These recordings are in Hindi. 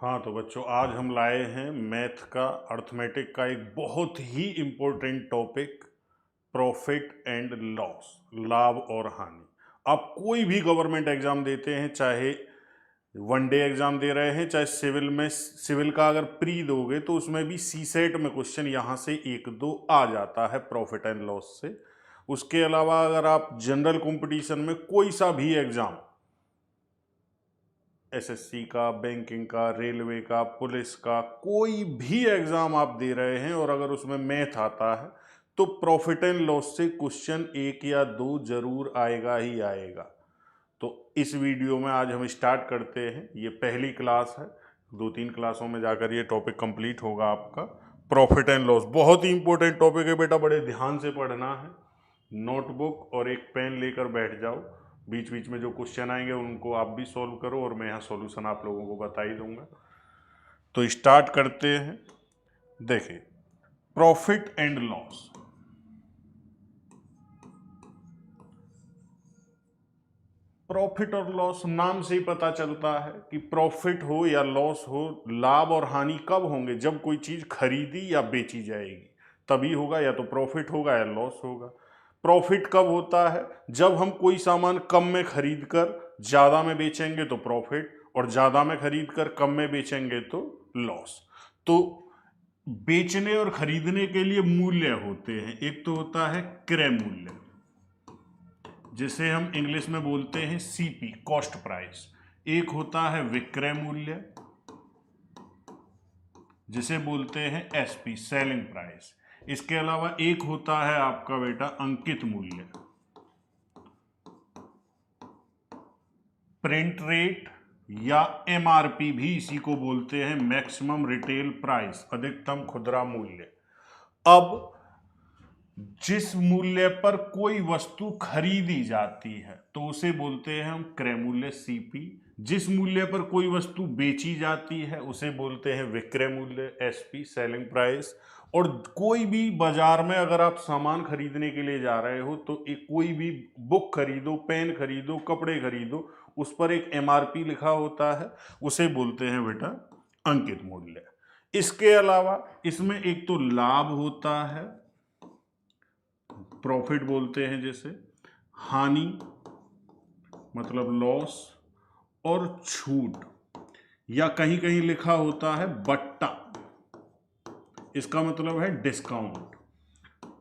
हाँ तो बच्चों, आज हम लाए हैं मैथ का, अर्थमेटिक का एक बहुत ही important topic, profit and loss, लाभ और हानि। आप कोई भी गवर्नमेंट एग्जाम देते हैं, चाहे वन डे एग्जाम दे रहे हैं, चाहे सिविल का अगर प्री दोगे तो उसमें भी सी सेट में क्वेश्चन यहाँ से एक दो आ जाता है प्रॉफिट एंड लॉस से। उसके अलावा अगर आप जनरल कंपटीशन में कोई सा भी एग्जाम, एसएससी का, बैंकिंग का, रेलवे का, पुलिस का, कोई भी एग्जाम आप दे रहे हैं और अगर उसमें मैथ आता है तो प्रॉफिट एंड लॉस से क्वेश्चन एक या दो जरूर आएगा ही आएगा। तो इस वीडियो में आज हम स्टार्ट करते हैं। ये पहली क्लास है, 2-3 क्लासों में जाकर ये टॉपिक कंप्लीट होगा आपका। प्रॉफिट एंड लॉस बहुत ही इंपॉर्टेंट टॉपिक है बेटा, बड़े ध्यान से पढ़ना है। नोटबुक और एक पेन लेकर बैठ जाओ, बीच बीच में जो क्वेश्चन आएंगे उनको आप भी सॉल्व करो और मैं यहाँ सॉल्यूशन आप लोगों को बता ही दूंगा। तो स्टार्ट करते हैं। देखिए, प्रॉफिट एंड लॉस। प्रॉफिट और लॉस नाम से ही पता चलता है कि प्रॉफिट हो या लॉस हो, लाभ और हानि कब होंगे? जब कोई चीज खरीदी या बेची जाएगी तभी होगा, या तो प्रॉफिट होगा या लॉस होगा। प्रॉफिट कब होता है? जब हम कोई सामान कम में खरीद कर ज्यादा में बेचेंगे तो प्रॉफिट, और ज्यादा में खरीद कर कम में बेचेंगे तो लॉस। तो बेचने और खरीदने के लिए मूल्य होते हैं। एक तो होता है क्रय मूल्य, जिसे हम इंग्लिश में बोलते हैं सीपी, कॉस्ट प्राइस। एक होता है विक्रय मूल्य, जिसे बोलते हैं एसपी, सेलिंग प्राइस। इसके अलावा एक होता है आपका बेटा अंकित मूल्य, प्रिंट रेट, या एमआरपी भी इसी को बोलते हैं, मैक्सिमम रिटेल प्राइस, अधिकतम खुदरा मूल्य। अब जिस मूल्य पर कोई वस्तु खरीदी जाती है तो उसे बोलते हैं हम क्रय मूल्य, सीपी। जिस मूल्य पर कोई वस्तु बेची जाती है उसे बोलते हैं विक्रय मूल्य, एसपी, सेलिंग प्राइस। और कोई भी बाजार में अगर आप सामान खरीदने के लिए जा रहे हो तो एक कोई भी बुक खरीदो, पेन खरीदो, कपड़े खरीदो, उस पर एक एमआरपी लिखा होता है, उसे बोलते हैं बेटा अंकित मूल्य। इसके अलावा इसमें एक तो लाभ होता है, प्रॉफिट बोलते हैं जैसे, हानि मतलब लॉस, और छूट, या कहीं कहीं लिखा होता है बट्टा, इसका मतलब है डिस्काउंट।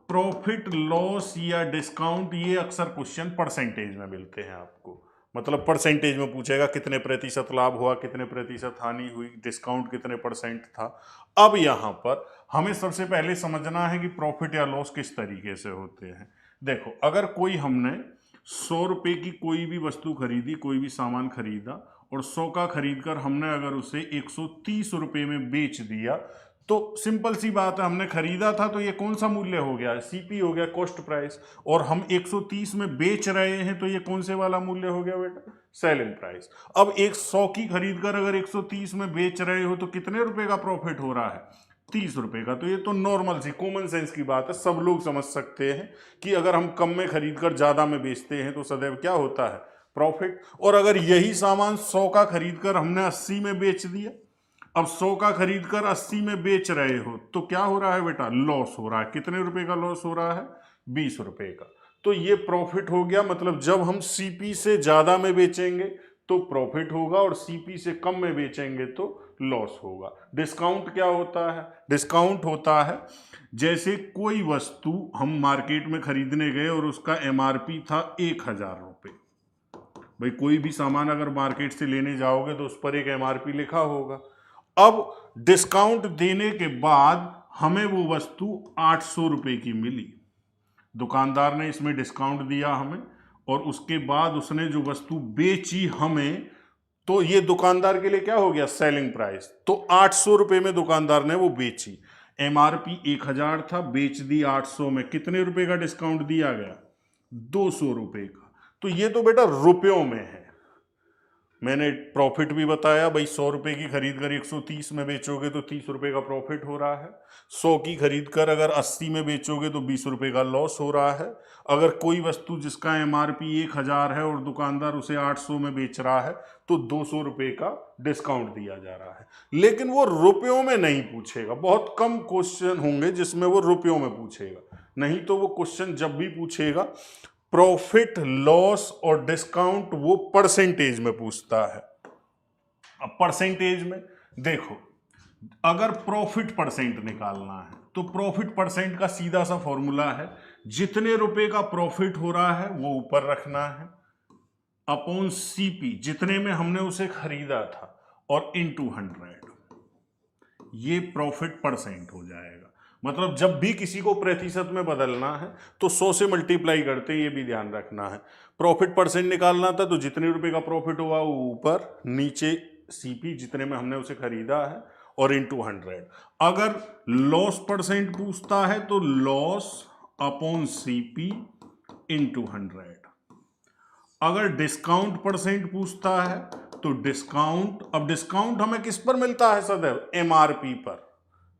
प्रॉफिट, लॉस या डिस्काउंट, ये अक्सर क्वेश्चन परसेंटेज में मिलते हैं आपको। मतलब परसेंटेज में पूछेगा कितने प्रतिशत लाभ हुआ, कितने प्रतिशत हानि हुई, डिस्काउंट कितने परसेंट था। अब यहां पर हमें सबसे पहले समझना है कि प्रॉफिट या लॉस किस तरीके से होते हैं। देखो, अगर कोई हमने 100 रुपए की कोई भी वस्तु खरीदी, कोई भी सामान खरीदा, और 100 का खरीद कर हमने अगर उसे 130 रुपए में बेच दिया, तो सिंपल सी बात है, हमने खरीदा था तो ये कौन सा मूल्य हो गया? सीपी हो गया, कॉस्ट प्राइस। और हम 130 में बेच रहे हैं तो ये कौन से वाला मूल्य हो गया बेटा? Selling price. अब 100 की खरीद कर अगर 130 में बेच रहे हो तो कितने रुपए का प्रॉफिट हो रहा है? 30 रुपए का। तो ये तो नॉर्मल सी कॉमन सेंस की बात है, सब लोग समझ सकते हैं कि अगर हम कम में खरीद कर ज्यादा में बेचते हैं तो सदैव क्या होता है? प्रॉफिट। और अगर यही सामान 100 का खरीद कर हमने 80 में बेच दिया, अब 100 का खरीद कर 80 में बेच रहे हो तो क्या हो रहा है बेटा? लॉस हो रहा है। कितने रुपए का लॉस हो रहा है? 20 रुपए का। तो ये प्रॉफिट हो गया। मतलब जब हम सीपी से ज्यादा में बेचेंगे तो प्रॉफिट होगा, और सीपी से कम में बेचेंगे तो लॉस होगा। डिस्काउंट क्या होता है? डिस्काउंट होता है जैसे कोई वस्तु हम मार्केट में खरीदने गए और उसका एमआरपी था 1000 रुपये। भाई कोई भी सामान अगर मार्केट से लेने जाओगे तो उस पर एक एमआरपी लिखा होगा। अब डिस्काउंट देने के बाद हमें वो वस्तु 800 रुपए की मिली। दुकानदार ने इसमें डिस्काउंट दिया हमें, और उसके बाद उसने जो वस्तु बेची हमें, तो ये दुकानदार के लिए क्या हो गया? Selling price. तो 800 रुपए में दुकानदार ने वो बेची। एमआरपी 1000 था, बेच दी 800 में। कितने रुपए का डिस्काउंट दिया गया? 200 रुपए का। तो ये तो बेटा रुपयों में है। मैंने प्रॉफिट भी बताया भाई, 100 रुपये की खरीद कर 130 में बेचोगे तो 30 रुपये का प्रॉफिट हो रहा है। 100 की खरीद कर अगर 80 में बेचोगे तो 20 रुपये का लॉस हो रहा है। अगर कोई वस्तु जिसका MRP 1000 है और दुकानदार उसे 800 में बेच रहा है तो 200 रुपये का डिस्काउंट दिया जा रहा है। लेकिन वो रुपयों में नहीं पूछेगा, बहुत कम क्वेश्चन होंगे जिसमें वो रुपयों में पूछेगा, नहीं तो वो क्वेश्चन जब भी पूछेगा प्रॉफिट लॉस और डिस्काउंट वो परसेंटेज में पूछता है। अब परसेंटेज में देखो, अगर प्रॉफिट परसेंट निकालना है तो प्रॉफिट परसेंट का सीधा सा फॉर्मूला है, जितने रुपए का प्रॉफिट हो रहा है वो ऊपर रखना है अपॉन CP, जितने में हमने उसे खरीदा था, और इनटू 100, ये प्रॉफिट परसेंट हो जाएगा। मतलब जब भी किसी को प्रतिशत में बदलना है तो 100 से मल्टीप्लाई करते, ये भी ध्यान रखना है। प्रॉफिट परसेंट निकालना था तो जितने रुपए का प्रॉफिट हुआ वो ऊपर, नीचे CP जितने में हमने उसे खरीदा है, और इनटू 100। अगर लॉस परसेंट पूछता है तो लॉस अपॉन CP इनटू 100। अगर डिस्काउंट परसेंट पूछता है तो डिस्काउंट, अब डिस्काउंट हमें किस पर मिलता है सदैव? MRP पर।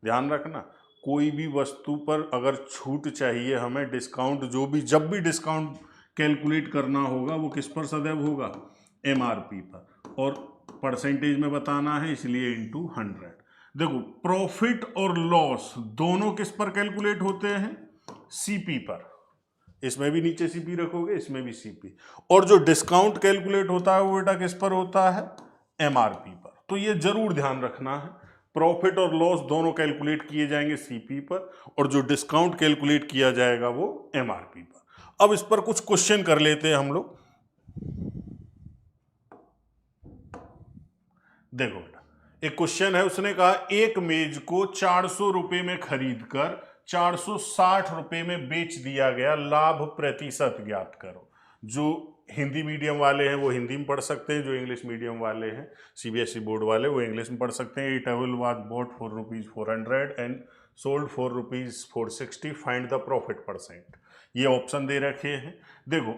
ध्यान रखना, कोई भी वस्तु पर अगर छूट चाहिए हमें, डिस्काउंट जो भी, जब भी डिस्काउंट कैलकुलेट करना होगा वो किस पर सदैव होगा? MRP पर, और परसेंटेज में बताना है इसलिए इनटू 100। देखो प्रॉफिट और लॉस दोनों किस पर कैलकुलेट होते हैं? CP पर। इसमें भी नीचे CP रखोगे, इसमें भी CP। और जो डिस्काउंट कैलकुलेट होता है वो बेटा किस पर होता है? MRP पर। तो ये जरूर ध्यान रखना है, प्रॉफिट और लॉस दोनों कैलकुलेट किए जाएंगे CP पर, और जो डिस्काउंट कैलकुलेट किया जाएगा वो MRP पर। अब इस पर कुछ क्वेश्चन कर लेते हैं हम लोग। देखो बेटा, एक क्वेश्चन है, उसने कहा एक मेज को 400 रुपए में खरीद कर 460 रुपए में बेच दिया गया, लाभ प्रतिशत ज्ञात करो। जो हिंदी मीडियम वाले हैं वो हिंदी में पढ़ सकते हैं, जो इंग्लिश मीडियम वाले हैं CBSE बोर्ड वाले वो इंग्लिश में पढ़ सकते हैं। It was bought for ₹400 and sold for ₹460, find the profit percent. ये ऑप्शन दे रखे हैं। देखो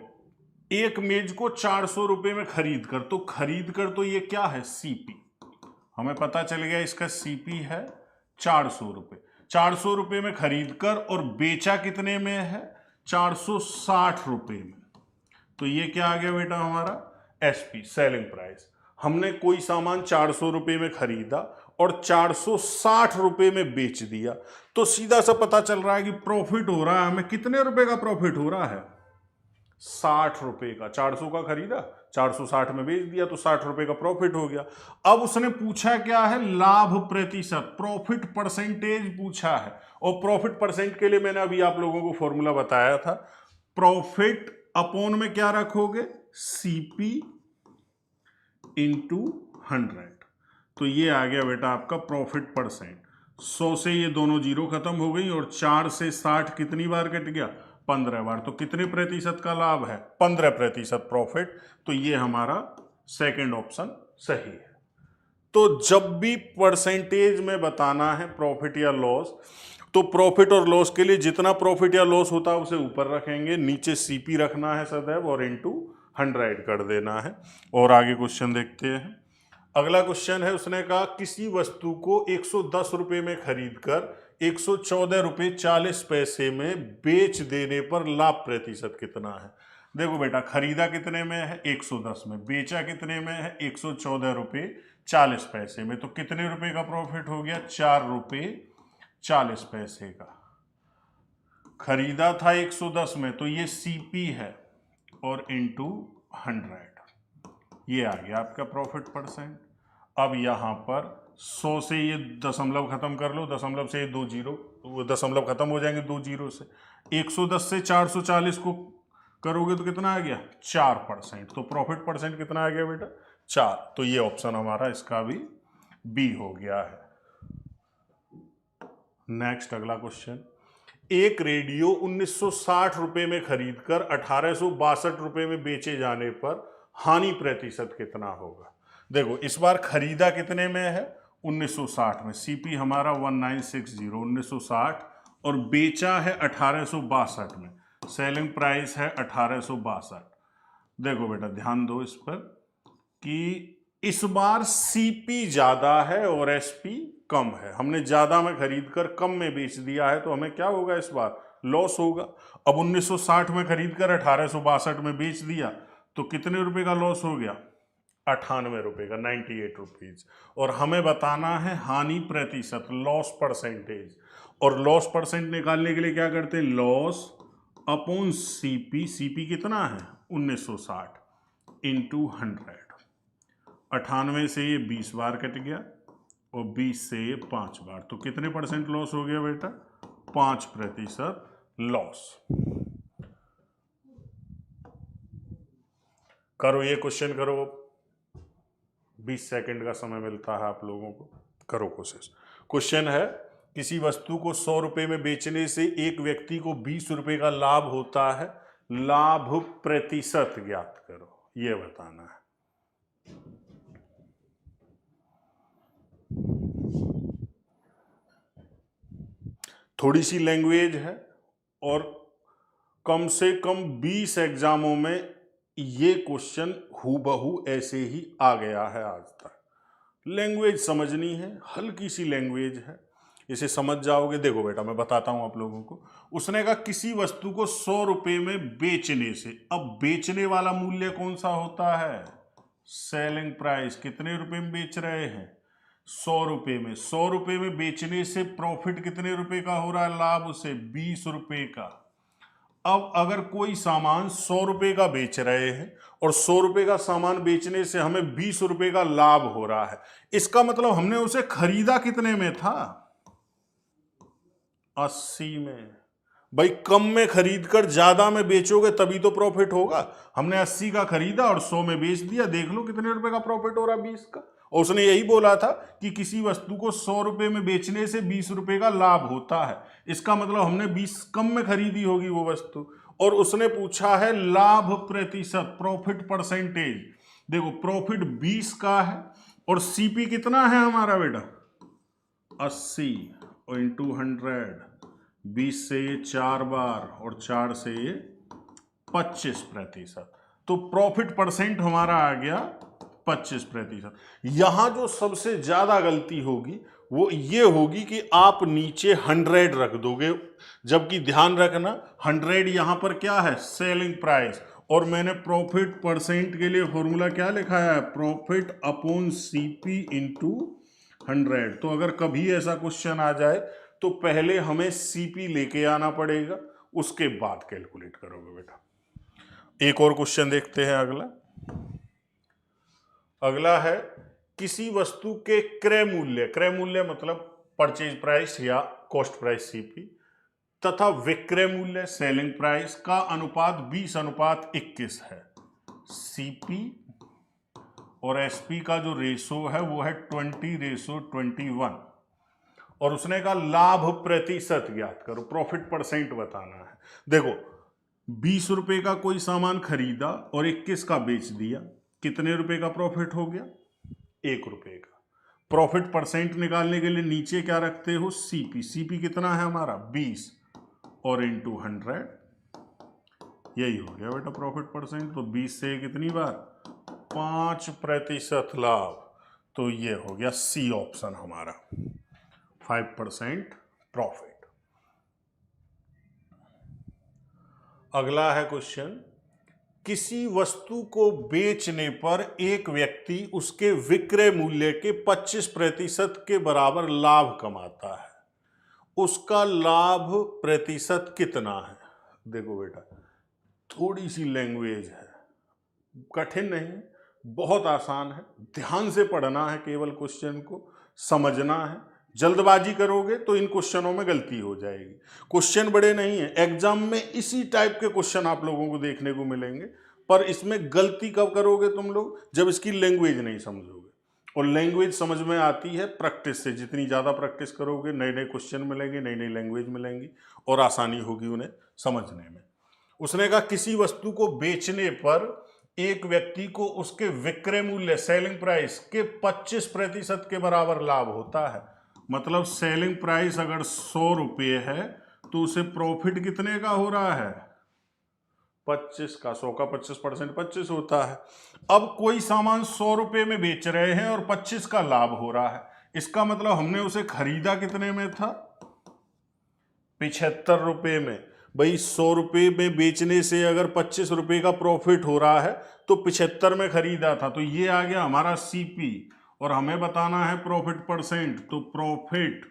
एक मेज को 400 रुपए में खरीद कर, तो खरीद कर तो ये क्या है? CP। हमें पता चल गया इसका CP है 400 रुपये। 400 रुपये में खरीद कर और बेचा कितने में है? 460 रुपये में। तो ये क्या आ गया बेटा हमारा? SP, selling price. हमने कोई सामान 400 रुपये में खरीदा और 460 रुपये में बेच दिया, तो सीधा सा पता चल रहा है कि प्रॉफिट हो रहा है हमें। कितने रुपए का प्रॉफिट हो रहा है? 60 रुपए का। 400 का खरीदा, 460 में बेच दिया, तो 60 रुपए का प्रॉफिट हो गया। अब उसने पूछा क्या है? लाभ प्रतिशत, प्रॉफिट परसेंटेज पूछा है। और प्रॉफिट परसेंट के लिए मैंने अभी आप लोगों को फॉर्मूला बताया था, प्रॉफिट अपॉन में क्या रखोगे? CP into 100। तो ये आ गया बेटा आपका प्रॉफिट परसेंट। 100 से ये दोनों जीरो खत्म हो गई, और 4 से 60 कितनी बार कट गया? 15 बार। तो कितने प्रतिशत का लाभ है? 15% प्रॉफिट। तो ये हमारा सेकंड ऑप्शन सही है। तो जब भी परसेंटेज में बताना है प्रॉफिट या लॉस, तो प्रॉफिट और लॉस के लिए जितना प्रॉफिट या लॉस होता है उसे ऊपर रखेंगे, नीचे CP रखना है सदैव, और इनटू 100 कर देना है। और आगे क्वेश्चन देखते हैं। अगला क्वेश्चन है, उसने कहा किसी वस्तु को 110 रुपये में खरीद कर 114 रुपये 40 पैसे में बेच देने पर लाभ प्रतिशत कितना है? देखो बेटा, खरीदा कितने में है? 110 में। बेचा कितने में है? 114 रुपये 40 पैसे में। तो कितने रुपए का प्रॉफिट हो गया? 4 रुपये 40 पैसे का। खरीदा था 110 में, तो ये CP है, और इनटू 100, ये आ गया आपका प्रॉफिट परसेंट। अब यहां पर 100 से ये दशमलव खत्म कर लो, दशमलव से ये 2 जीरो, वो दशमलव खत्म हो जाएंगे 2 जीरो से। 110 से 440 को करोगे तो कितना आ गया? 4%। तो प्रॉफिट परसेंट कितना आ गया बेटा? 4। तो ये ऑप्शन हमारा इसका भी B हो गया है। नेक्स्ट अगला क्वेश्चन, एक रेडियो 1960 रुपये में खरीदकर 1862 रुपये में बेचे जाने पर हानि प्रतिशत कितना होगा? देखो इस बार खरीदा कितने में है? 1960 में। CP हमारा 1960, 1960, और बेचा है 1862 में। सेलिंग प्राइस है 1862। देखो बेटा ध्यान दो इस पर, कि इस बार सीपी ज्यादा है और एसपी कम है। हमने ज्यादा में खरीद कर कम में बेच दिया है, तो हमें क्या होगा इस बार? लॉस होगा। अब 1960 में खरीद कर 1862 में बेच दिया तो कितने रुपए का लॉस हो गया? 98 रुपए का, 98 रुपीज। और हमें बताना है हानि प्रतिशत, लॉस परसेंटेज। और लॉस परसेंट निकालने के लिए क्या करते हैं? Loss upon CP. सीपी कितना है? 1960 इंटू 100। 98 से ये 20 बार कट गया और 20 से ये 5 बार, तो कितने परसेंट लॉस हो गया बेटा? 5% लॉस। करो ये क्वेश्चन करो, 20 सेकंड का समय मिलता है आप लोगों को, करो कोशिश। क्वेश्चन है, किसी वस्तु को 100 रुपए में बेचने से एक व्यक्ति को 20 रुपए का लाभ होता है, लाभ प्रतिशत ज्ञात करो, ये बताना है। थोड़ी सी लैंग्वेज है और कम से कम 20 एग्जामों में ये क्वेश्चन हूबहू ऐसे ही आ गया है आज तक। लैंग्वेज समझनी है, हल्की सी लैंग्वेज है, इसे समझ जाओगे। देखो बेटा मैं बताता हूं आप लोगों को। उसने कहा किसी वस्तु को 100 रुपए में बेचने से, अब बेचने वाला मूल्य कौन सा होता है? Selling price. कितने रुपए में बेच रहे हैं? 100 रुपए में। 100 रुपए में बेचने से प्रॉफिट कितने रुपए का हो रहा है? लाभ से 20 रुपए का। अब अगर कोई सामान 100 रुपए का बेच रहे हैं और 100 रुपए का सामान बेचने से हमें 20 रुपए का लाभ हो रहा है, इसका मतलब हमने उसे खरीदा कितने में था? 80 में। भाई कम में खरीद कर ज्यादा में बेचोगे तभी तो प्रॉफिट होगा। हमने 80 का खरीदा और 100 में बेच दिया, देख लो कितने रुपए का प्रॉफिट हो रहा है? 20 का। और उसने यही बोला था कि किसी वस्तु को 100 रुपए में बेचने से 20 रुपए का लाभ होता है, इसका मतलब हमने 20 कम में खरीदी होगी वो वस्तु। और उसने पूछा है लाभ प्रतिशत, प्रॉफिट परसेंटेज। देखो प्रॉफिट 20 का है और सीपी कितना है हमारा बेटा? 80 और इंटू 100, 20 से ये 4 बार और 4 से ये 25%। तो प्रॉफिट परसेंट हमारा आ गया 25%। यहां जो सबसे ज्यादा गलती होगी वो ये होगी कि आप नीचे 100 रख दोगे, जबकि ध्यान रखना 100 यहां पर क्या है? Selling price. और मैंने प्रॉफिट परसेंट के लिए फॉर्मूला क्या लिखा है? Profit upon CP into 100। तो अगर कभी ऐसा क्वेश्चन आ जाए तो पहले हमें सीपी लेके आना पड़ेगा, उसके बाद कैलकुलेट करोगे बेटा। एक और क्वेश्चन देखते हैं अगला। अगला है किसी वस्तु के क्रय मूल्य, क्रय मूल्य मतलब परचेज प्राइस या कॉस्ट प्राइस सीपी, तथा विक्रय मूल्य सेलिंग प्राइस का अनुपात 20:21 है। सीपी और एसपी का जो रेशो है वो है 20:21। और उसने कहा लाभ प्रतिशत ज्ञात करो, प्रॉफिट परसेंट बताना है। देखो 20 रुपए का कोई सामान खरीदा और 21 का बेच दिया, कितने रुपए का प्रॉफिट हो गया? 1 रुपए का। प्रॉफिट परसेंट निकालने के लिए नीचे क्या रखते हो? सीपी। सीपी कितना है हमारा? 20 और इंटू 100, यही हो गया बेटा प्रॉफिट परसेंट। तो 20 से कितनी बार? 5% लाभ। तो ये हो गया सी ऑप्शन हमारा, 5% प्रॉफिट। अगला है क्वेश्चन, किसी वस्तु को बेचने पर एक व्यक्ति उसके विक्रय मूल्य के 25% के बराबर लाभ कमाता है, उसका लाभ प्रतिशत कितना है? देखो बेटा थोड़ी सी लैंग्वेज है, कठिन नहीं, बहुत आसान है, ध्यान से पढ़ना है, केवल क्वेश्चन को समझना है। जल्दबाजी करोगे तो इन क्वेश्चनों में गलती हो जाएगी। क्वेश्चन बड़े नहीं है, एग्जाम में इसी टाइप के क्वेश्चन आप लोगों को देखने को मिलेंगे, पर इसमें गलती कब करोगे तुम लोग? जब इसकी लैंग्वेज नहीं समझोगे। और लैंग्वेज समझ में आती है प्रैक्टिस से, जितनी ज़्यादा प्रैक्टिस करोगे नए नए क्वेश्चन मिलेंगे, नई नई लैंग्वेज मिलेंगी और आसानी होगी उन्हें समझने में। उसने कहा किसी वस्तु को बेचने पर एक व्यक्ति को उसके विक्रय मूल्य सेलिंग प्राइस के 25% के बराबर लाभ होता है। मतलब सेलिंग प्राइस अगर 100 रुपये है तो उसे प्रॉफिट कितने का हो रहा है? 25 का, 100 का 25% 25 होता है। अब कोई सामान 100 रुपये में बेच रहे हैं और 25 का लाभ हो रहा है, इसका मतलब हमने उसे खरीदा कितने में था? 75 रुपये में। भाई 100 रुपये में बेचने से अगर 25 रुपये का प्रॉफिट हो रहा है तो 75 में खरीदा था, तो ये आ गया हमारा सीपी। और हमें बताना है प्रॉफिट परसेंट, तो प्रॉफिट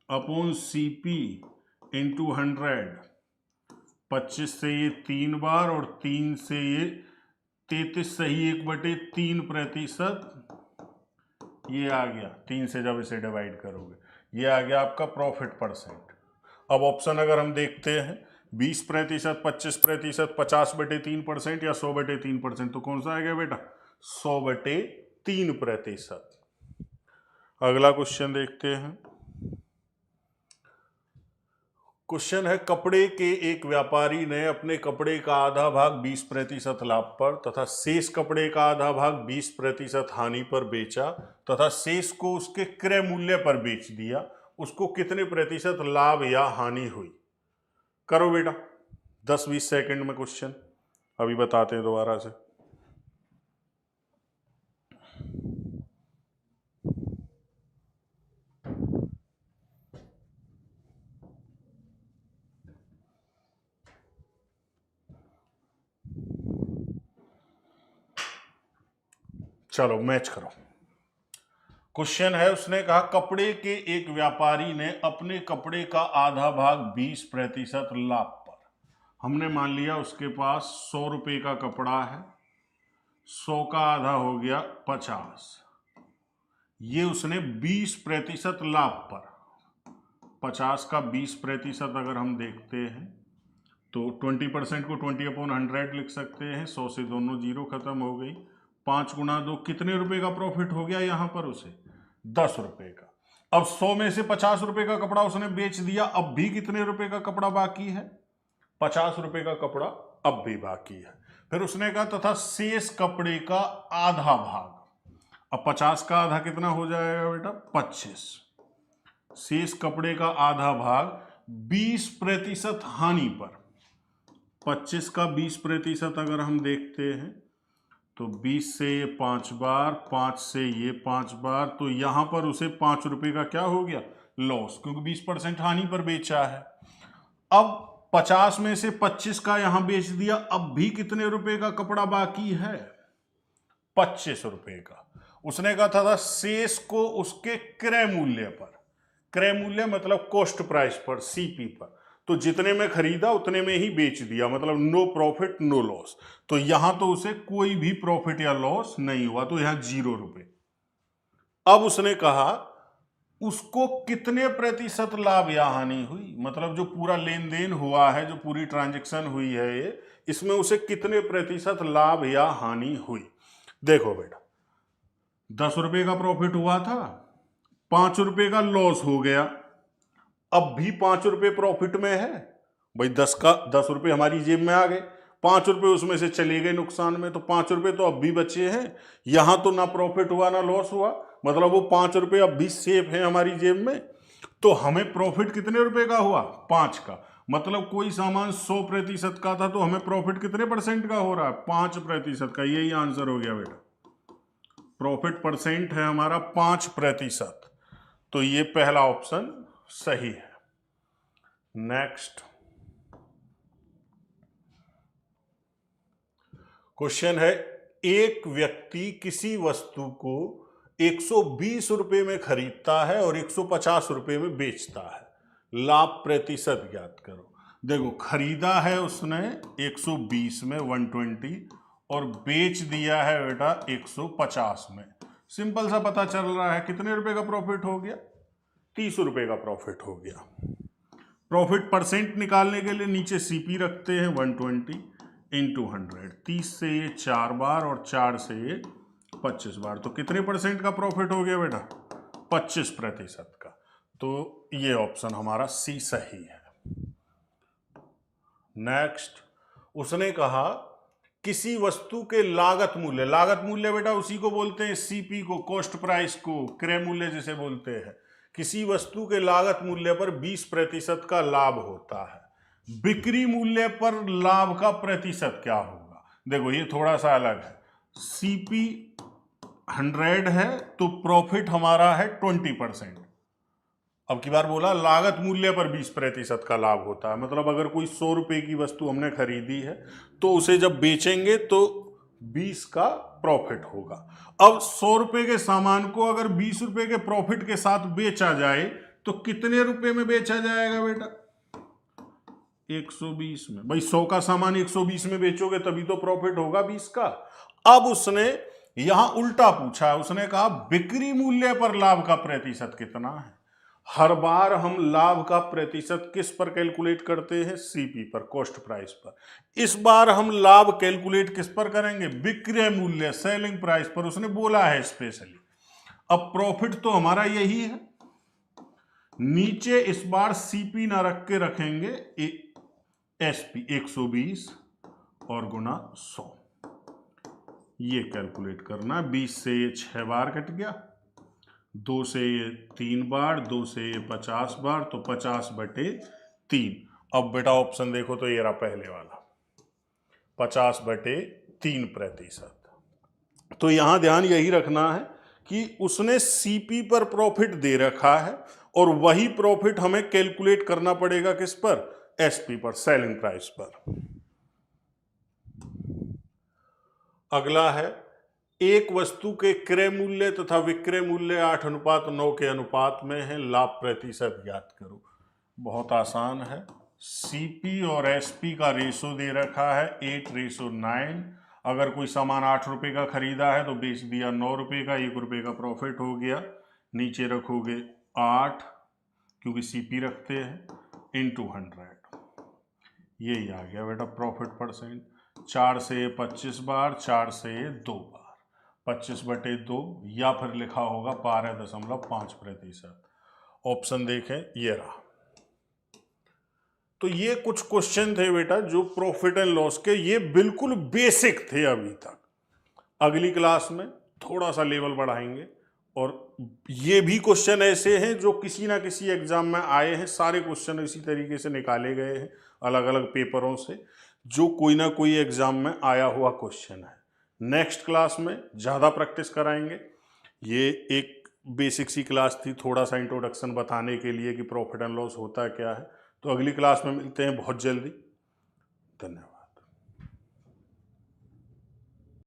अपॉन सीपी इंटू 100। 25 से ये 3 बार और 3 से ये 33 सही 1/3%, ये आ गया 3 से जब इसे डिवाइड करोगे ये आ गया आपका प्रॉफिट परसेंट। अब ऑप्शन अगर हम देखते हैं 20%, 25%, 50/3% या 100/3%, तो कौन सा आएगा बेटा? 100/3%। अगला क्वेश्चन देखते हैं। क्वेश्चन है, कपड़े के एक व्यापारी ने अपने कपड़े का आधा भाग 20% लाभ पर तथा शेष कपड़े का आधा भाग 20% हानि पर बेचा तथा शेष को उसके क्रय मूल्य पर बेच दिया, उसको कितने प्रतिशत लाभ या हानि हुई? करो बेटा, 10-20 सेकंड में क्वेश्चन अभी बताते हैं दोबारा से। चलो मैच करो। क्वेश्चन है, उसने कहा कपड़े के एक व्यापारी ने अपने कपड़े का आधा भाग 20% लाभ पर, हमने मान लिया उसके पास 100 रुपये का कपड़ा है, 100 का आधा हो गया 50, ये उसने 20% लाभ पर, 50 का 20% अगर हम देखते हैं तो 20% को 20/100 लिख सकते हैं, 100 से दोनों जीरो खत्म हो गई, 5 गुना 2 कितने रुपए का प्रॉफिट हो गया यहाँ पर उसे? 10 रुपए का। अब 100 में से 50 रुपए का कपड़ा उसने बेच दिया, अब भी कितने रुपए का कपड़ा बाकी है? 50 रुपए का कपड़ा अब भी बाकी है। फिर उसने कहा तथा शेष कपड़े का आधा भाग, अब 50 का आधा कितना हो जाएगा बेटा? 25। शेष कपड़े का आधा भाग 20% हानि पर, 25 का 20% अगर हम देखते हैं तो 20 से ये 5 बार, 5 से ये 5 बार, तो यहां पर उसे 5 रुपए का क्या हो गया? लॉस, क्योंकि 20% हानि पर बेचा है। अब 50 में से 25 का यहां बेच दिया, अब भी कितने रुपए का कपड़ा बाकी है? 25 रुपए का। उसने कहा था शेष को उसके क्रय मूल्य पर, क्रय मूल्य मतलब कॉस्ट प्राइस पर, सीपी पर, तो जितने में खरीदा उतने में ही बेच दिया, मतलब नो प्रॉफिट नो लॉस। तो यहां तो उसे कोई भी प्रॉफिट या लॉस नहीं हुआ, तो यहां 0 रुपए। अब उसने कहा उसको कितने प्रतिशत लाभ या हानि हुई, मतलब जो पूरा लेन देन हुआ है, जो पूरी ट्रांजैक्शन हुई है ये, इसमें उसे कितने प्रतिशत लाभ या हानि हुई? देखो बेटा, 10 रुपए का प्रॉफिट हुआ था, 5 रुपए का लॉस हो गया, अब भी 5 रुपए प्रॉफिट में है। भाई 10 रुपए हमारी जेब में आ गए, 5 रुपए उसमें से चले गए नुकसान में, तो 5 रुपए तो अब भी बचे हैं। यहां तो ना प्रॉफिट हुआ ना लॉस हुआ, मतलब वो 5 रुपए अब भी सेफ है हमारी जेब में। तो हमें प्रॉफिट कितने रुपए का हुआ? 5 का। मतलब कोई सामान 100% का था तो हमें प्रॉफिट कितने परसेंट का हो रहा है? 5% का। यही आंसर हो गया बेटा, प्रॉफिट परसेंट है हमारा 5%। तो ये पहला ऑप्शन सही है। नेक्स्ट क्वेश्चन है, एक व्यक्ति किसी वस्तु को 120 रुपए में खरीदता है और 150 रुपए में बेचता है, लाभ प्रतिशत ज्ञात करो। देखो, खरीदा है उसने 120 में 120 और बेच दिया है बेटा 150 में। सिंपल सा पता चल रहा है कितने रुपए का प्रॉफिट हो गया? 30 रुपए का प्रॉफिट हो गया। प्रॉफिट परसेंट निकालने के लिए नीचे सीपी रखते हैं 120 इंटू 100, 30 से ये 4 बार और 4 से ये 25 बार, तो कितने परसेंट का प्रॉफिट हो गया बेटा? 25% का। तो ये ऑप्शन हमारा सी सही है। नेक्स्ट, उसने कहा किसी वस्तु के लागत मूल्य, लागत मूल्य बेटा उसी को बोलते हैं सीपी को, कॉस्ट प्राइस को, क्रय मूल्य जिसे बोलते हैं। किसी वस्तु के लागत मूल्य पर 20% का लाभ होता है। बिक्री मूल्य पर लाभ का प्रतिशत क्या होगा। देखो ये थोड़ा सा अलग है, सीपी 100 है तो प्रॉफिट हमारा है 20%। अब की बार बोला लागत मूल्य पर 20% का लाभ होता है, मतलब अगर कोई 100 रुपए की वस्तु हमने खरीदी है तो उसे जब बेचेंगे तो 20 का प्रॉफिट होगा। अब 100 रुपए के सामान को अगर 20 रुपए के प्रॉफिट के साथ बेचा जाए तो कितने रुपए में बेचा जाएगा बेटा? 120 में। भाई 100 का सामान 120 में बेचोगे तभी तो प्रॉफिट होगा 20 का। अब उसने यहां उल्टा पूछा, उसने कहा बिक्री मूल्य पर लाभ का प्रतिशत कितना है। हर बार हम लाभ का प्रतिशत किस पर कैलकुलेट करते हैं? सीपी पर, कॉस्ट प्राइस पर। इस बार हम लाभ कैलकुलेट किस पर करेंगे? विक्रय मूल्य, सेलिंग प्राइस पर। उसने बोला है स्पेशली। अब प्रॉफिट तो हमारा यही है, नीचे इस बार सीपी ना रख के रखेंगे एसपी 120 और गुना 100। ये कैलकुलेट करना, 20 से ये 6 बार कट गया, 2 से ये 3 बार, 2 से ये 50 बार, तो 50/3। अब बेटा ऑप्शन देखो तो ये रहा पहले वाला, 50/3%। तो यहां ध्यान यही रखना है कि उसने सीपी पर प्रॉफिट दे रखा है और वही प्रॉफिट हमें कैलकुलेट करना पड़ेगा किस पर? एसपी पर, सेलिंग प्राइस पर। अगला है, एक वस्तु के क्रय मूल्य तथा विक्रय मूल्य 8:9 के अनुपात में है, लाभ प्रतिशत ज्ञात करो। बहुत आसान है, सीपी और एसपी का रेशो दे रखा है 8:9। अगर कोई सामान 8 रुपए का खरीदा है तो बेच दिया 9 रुपए का, 1 रुपए का प्रॉफिट हो गया। नीचे रखोगे 8 क्योंकि सीपी रखते हैं, इंटू 100। यही आ गया बेटा प्रॉफिट परसेंट। 4 से 25 बार, 4 से 2 बार, 25/2, या फिर लिखा होगा 12.5%। ऑप्शन देखें ये रहा। तो ये कुछ क्वेश्चन थे बेटा जो प्रॉफिट एंड लॉस के, ये बिल्कुल बेसिक थे अभी तक। अगली क्लास में थोड़ा सा लेवल बढ़ाएंगे और ये भी क्वेश्चन ऐसे हैं जो किसी ना किसी एग्जाम में आए हैं। सारे क्वेश्चन इसी तरीके से निकाले गए हैं अलग अलग पेपरों से, जो कोई ना कोई एग्जाम में आया हुआ क्वेश्चन है। नेक्स्ट क्लास में ज़्यादा प्रैक्टिस कराएंगे। ये एक बेसिक सी क्लास थी, थोड़ा सा इंट्रोडक्शन बताने के लिए कि प्रॉफिट एंड लॉस होता क्या है। तो अगली क्लास में मिलते हैं बहुत जल्दी। धन्यवाद।